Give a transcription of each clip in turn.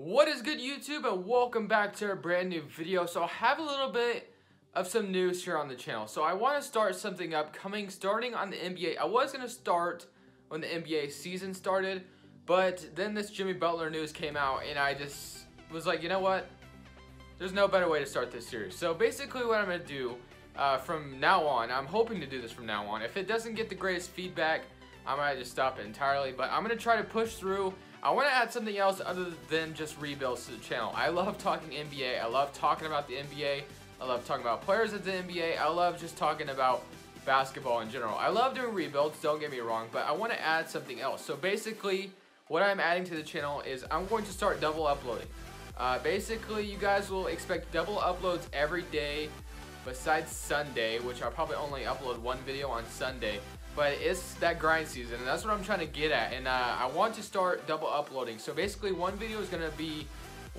What is good, YouTube, and welcome back to a brand new video. So I have a little bit of some news here on the channel. So I want to start something up starting on the NBA. I was going to start when the NBA season started, but then this Jimmy Butler news came out and I just was like, you know what? There's no better way to start this series. So basically what I'm going to do from now on, I'm hoping to do this from now on. If it doesn't get the greatest feedback, I might just stop it entirely, but I'm going to try to push through. I want to add something else other than just rebuilds to the channel. I love talking NBA. I love talking about the NBA. I love talking about players at the NBA. I love just talking about basketball in general. I love doing rebuilds, don't get me wrong, but I want to add something else. So basically, what I'm adding to the channel is I'm going to start double uploading. Basically, you guys will expect double uploads every day besides Sunday, which I'll probably only upload one video on Sunday. But it's that grind season, and that's what I'm trying to get at. And I want to start double uploading. So basically, one video is going to be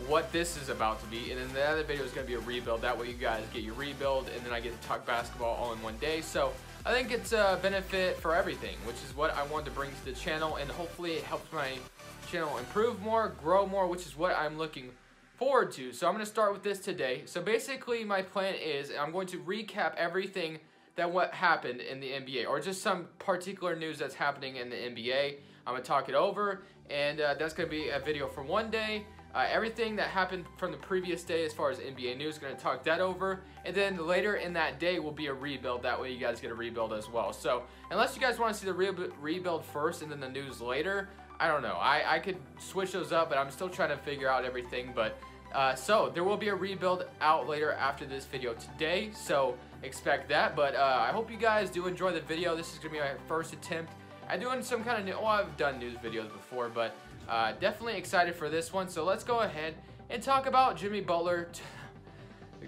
what this is about to be, and then the other video is going to be a rebuild. That way you guys get your rebuild, and then I get to talk basketball all in one day. So I think it's a benefit for everything, which is what I wanted to bring to the channel, and hopefully it helps my channel improve more, grow more, which is what I'm looking forward to. So I'm going to start with this today. So basically, my plan is I'm going to recap everything that what happened in the NBA, or just some particular news that's happening in the NBA. I'm going to talk it over, and that's going to be a video for one day. Everything that happened from the previous day as far as NBA news, going to talk that over, and then later in that day will be a rebuild. That way you guys get a rebuild as well. So unless you guys want to see the rebuild first and then the news later, I don't know. I could switch those up, but I'm still trying to figure out everything. But so there will be a rebuild out later after this video today, so expect that. But I hope you guys do enjoy the video. This is gonna be my first attempt at doing some kind of new, well, I've done news videos before, but definitely excited for this one. So let's go ahead and talk about Jimmy Butler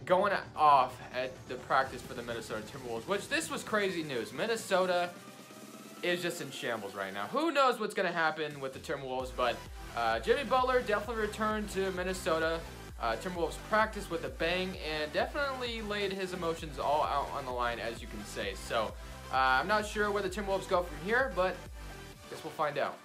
going off at the practice for the Minnesota Timberwolves, which this was crazy news. Minnesota is just in shambles right now. Who knows what's gonna happen with the Timberwolves, but Jimmy Butler definitely returned to Minnesota Timberwolves practice with a bang, and definitely laid his emotions all out on the line, as you can say. So I'm not sure where the Timberwolves go from here, but I guess we'll find out.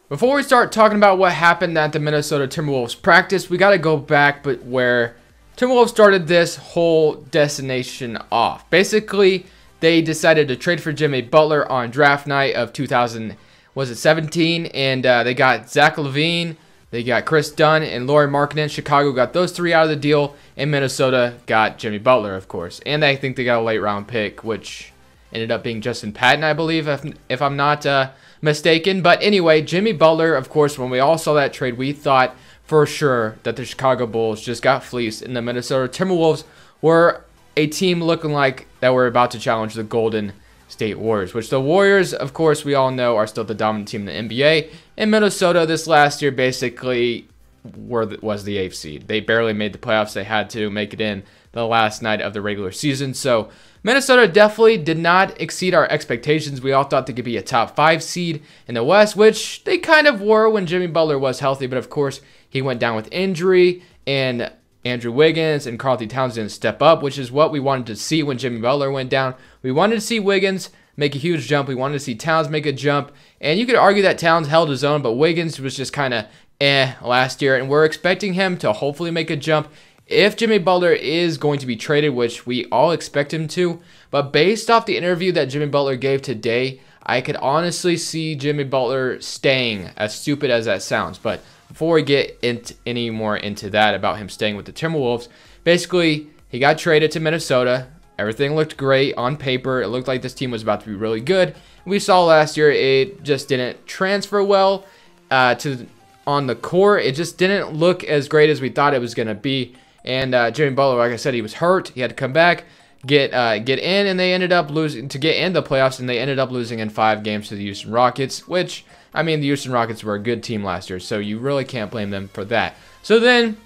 Before we start talking about what happened at the Minnesota Timberwolves practice, we got to go back but where Timberwolves started this whole destination off. Basically, they decided to trade for Jimmy Butler on draft night of 2017, and they got Zach LaVine, they got Chris Dunn, and Lauri Markkanen. Chicago got those three out of the deal, and Minnesota got Jimmy Butler, of course. And I think they got a late-round pick, which ended up being Justin Patton, I believe, if I'm not mistaken. But anyway, Jimmy Butler, of course, when we all saw that trade, we thought for sure that the Chicago Bulls just got fleeced, and the Minnesota Timberwolves were a team looking like that were about to challenge the Golden State Warriors, which the Warriors, of course, we all know are still the dominant team in the NBA. And Minnesota this last year basically was the 8th seed. They barely made the playoffs. They had to make it in the last night of the regular season. So Minnesota definitely did not exceed our expectations. We all thought they could be a top 5 seed in the West, which they kind of were when Jimmy Butler was healthy. But of course, he went down with injury, and Andrew Wiggins and Karl Towns didn't step up, which is what we wanted to see when Jimmy Butler went down. We wanted to see Wiggins make a huge jump. We wanted to see Towns make a jump. And you could argue that Towns held his own, but Wiggins was just kind of last year. And we're expecting him to hopefully make a jump if Jimmy Butler is going to be traded, which we all expect him to. But based off the interview that Jimmy Butler gave today, I could honestly see Jimmy Butler staying, as stupid as that sounds. But before we get any more into that about him staying with the Timberwolves, basically, he got traded to Minnesota. Everything looked great on paper. It looked like this team was about to be really good. We saw last year it just didn't transfer well on the court. It just didn't look as great as we thought it was going to be. And Jimmy Butler, like I said, he was hurt. He had to come back, get in, and they ended up losing to get in the playoffs, and they ended up losing in 5 games to the Houston Rockets, which, I mean, the Houston Rockets were a good team last year, so you really can't blame them for that. So then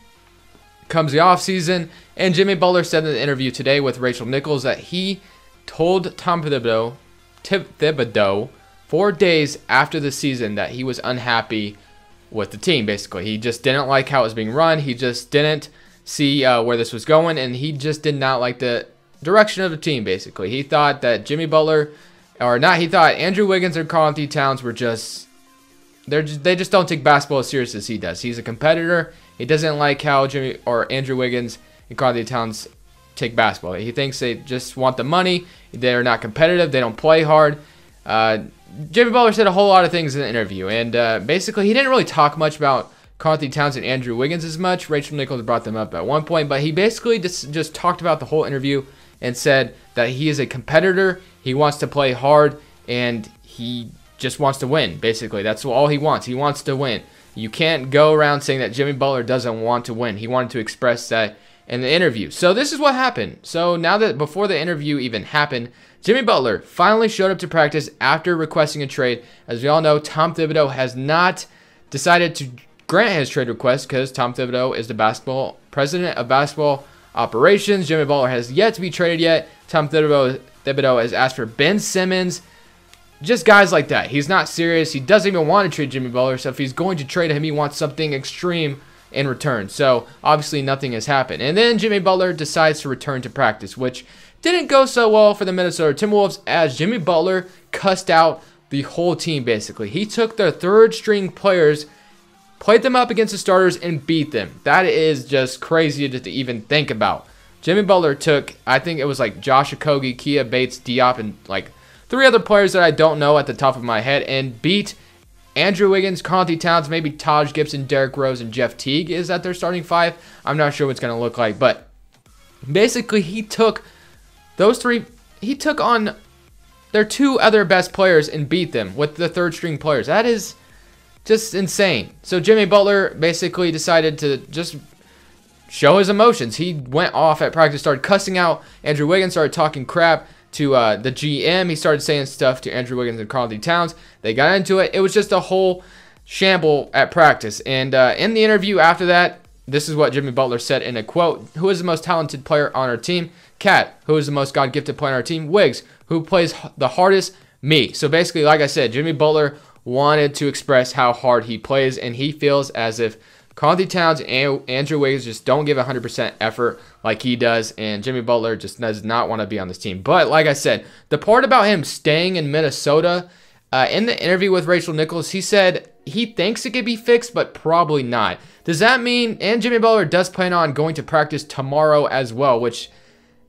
comes the offseason, and Jimmy Butler said in the interview today with Rachel Nichols that he told Tom Thibodeau 4 days after the season that he was unhappy with the team, basically. He just didn't like how it was being run. He just didn't see where this was going, and he just did not like the direction of the team, basically. He thought that Jimmy Butler, or not, he thought Andrew Wiggins and Karl Towns were just they just don't take basketball as serious as he does. He's a competitor. He doesn't like how Jimmy or Andrew Wiggins and Karl-Anthony Towns take basketball. He thinks they just want the money. They're not competitive. They don't play hard. Jimmy Butler said a whole lot of things in the interview, and basically he didn't really talk much about Karl-Anthony Towns and Andrew Wiggins as much. Rachel Nichols brought them up at one point, but he basically just talked about the whole interview and said that he is a competitor. He wants to play hard, and he just wants to win. Basically, that's all he wants. He wants to win. You can't go around saying that Jimmy Butler doesn't want to win. He wanted to express that in the interview. So this is what happened. So now that before the interview even happened, Jimmy Butler finally showed up to practice after requesting a trade. As we all know, Tom Thibodeau has not decided to grant his trade request because Tom Thibodeau is the president of basketball operations. Jimmy Butler has yet to be traded yet. Tom Thibodeau has asked for Ben Simmons. Just guys like that. He's not serious. He doesn't even want to trade Jimmy Butler. So if he's going to trade him, he wants something extreme in return. So obviously nothing has happened. And then Jimmy Butler decides to return to practice, which didn't go so well for the Minnesota Timberwolves as Jimmy Butler cussed out the whole team basically. He took their third string players, played them up against the starters, and beat them. That is just crazy to even think about. Jimmy Butler took, I think it was like Josh Okogie, Kia Bates, Diop, and like 3 other players that I don't know at the top of my head, and beat Andrew Wiggins, Karl-Anthony Towns, maybe Taj Gibson, Derrick Rose, and Jeff Teague is at their starting 5. I'm not sure what it's going to look like, but basically he took those 3, he took on their 2 other best players and beat them with the third string players. That is just insane. So Jimmy Butler basically decided to just show his emotions. He went off at practice, started cussing out Andrew Wiggins, started talking crap to the GM. He started saying stuff to Andrew Wiggins and Karl-Anthony Towns. They got into it. It was just a whole shamble at practice. And in the interview after that, this is what Jimmy Butler said in a quote. Who is the most talented player on our team? Cat. Who is the most God-gifted player on our team? Wiggs. Who plays the hardest? Me. So basically, like I said, Jimmy Butler wanted to express how hard he plays, and he feels as if Karl-Anthony Towns and Andrew Wiggins just don't give 100% effort like he does, and Jimmy Butler just does not want to be on this team. But like I said, the part about him staying in Minnesota, in the interview with Rachel Nichols, he said he thinks it could be fixed, but probably not. Does that mean, and Jimmy Butler does plan on going to practice tomorrow as well, which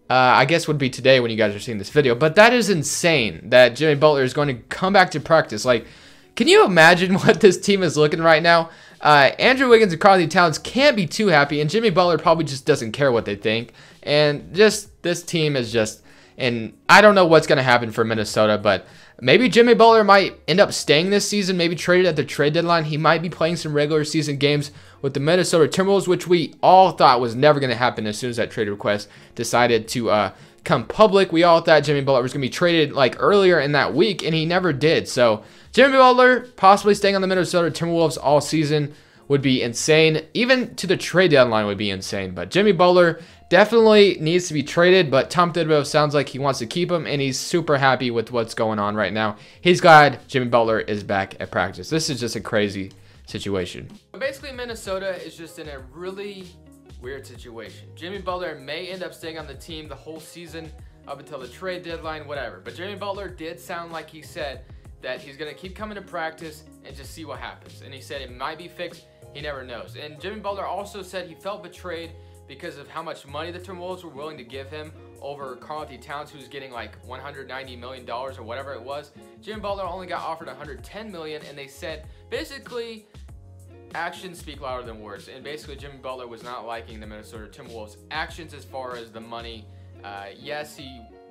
I guess would be today when you guys are seeing this video, but that is insane that Jimmy Butler is going to come back to practice. Like, can you imagine what this team is looking right now? Andrew Wiggins and Karl-Anthony Towns can't be too happy, and Jimmy Butler probably just doesn't care what they think. And just this team is just, and I don't know what's going to happen for Minnesota, but maybe Jimmy Butler might end up staying this season, maybe traded at the trade deadline. He might be playing some regular season games with the Minnesota Timberwolves, which we all thought was never going to happen as soon as that trade request decided to come public. We all thought Jimmy Butler was going to be traded like earlier in that week, and he never did. So Jimmy Butler possibly staying on the Minnesota Timberwolves all season would be insane. Even to the trade deadline would be insane. But Jimmy Butler definitely needs to be traded, but Tom Thibodeau sounds like he wants to keep him, and he's super happy with what's going on right now. He's glad Jimmy Butler is back at practice. This is just a crazy situation. Basically, Minnesota is just in a really weird situation. Jimmy Butler may end up staying on the team the whole season up until the trade deadline, whatever. But Jimmy Butler did sound like he said that he's going to keep coming to practice and just see what happens. And he said it might be fixed. He never knows. And Jimmy Butler also said he felt betrayed because of how much money the Timberwolves were willing to give him over Karl-Anthony Towns, who's getting like $190 million or whatever it was. Jimmy Butler only got offered $110 million, and they said basically actions speak louder than words. And basically Jimmy Butler was not liking the Minnesota Timberwolves' actions as far as the money. Yes,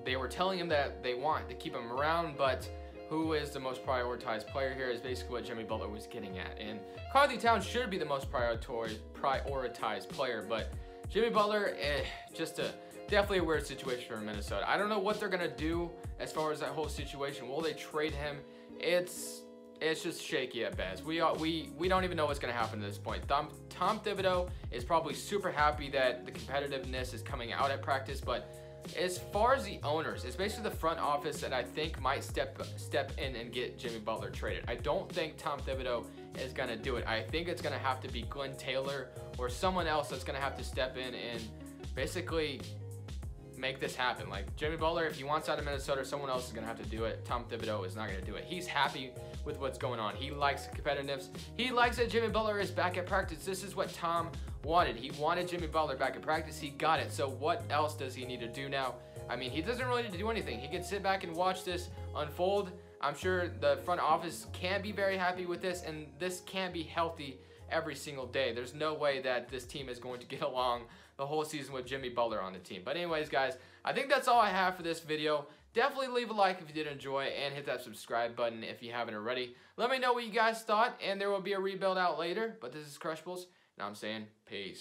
they were telling him that they want to keep him around, but who is the most prioritized player here is basically what Jimmy Butler was getting at. And Karl-Anthony Towns should be the most prioritized player, but Jimmy Butler, definitely a weird situation for Minnesota. I don't know what they're going to do as far as that whole situation. Will they trade him? It's just shaky at best. We don't even know what's going to happen at this point. Tom Thibodeau is probably super happy that the competitiveness is coming out at practice, but as far as the owners, it's basically the front office that I think might step in and get Jimmy Butler traded. I don't think Tom Thibodeau is going to do it. I think it's going to have to be Glenn Taylor or someone else that's going to have to step in and basically make this happen. Like, Jimmy Butler, if he wants out of Minnesota, someone else is going to have to do it. Tom Thibodeau is not going to do it. He's happy with what's going on. He likes competitiveness. He likes that Jimmy Butler is back at practice. This is what Tom wanted. He wanted Jimmy Butler back at practice. He got it. So what else does he need to do now? I mean, he doesn't really need to do anything. He can sit back and watch this unfold. I'm sure the front office can be very happy with this, and this can be healthy every single day. There's no way that this team is going to get along the whole season with Jimmy Butler on the team. But anyways, guys, I think that's all I have for this video. Definitely leave a like if you did enjoy, and hit that subscribe button if you haven't already. Let me know what you guys thought, and there will be a rebuild out later. But this is Crushables, and I'm saying peace.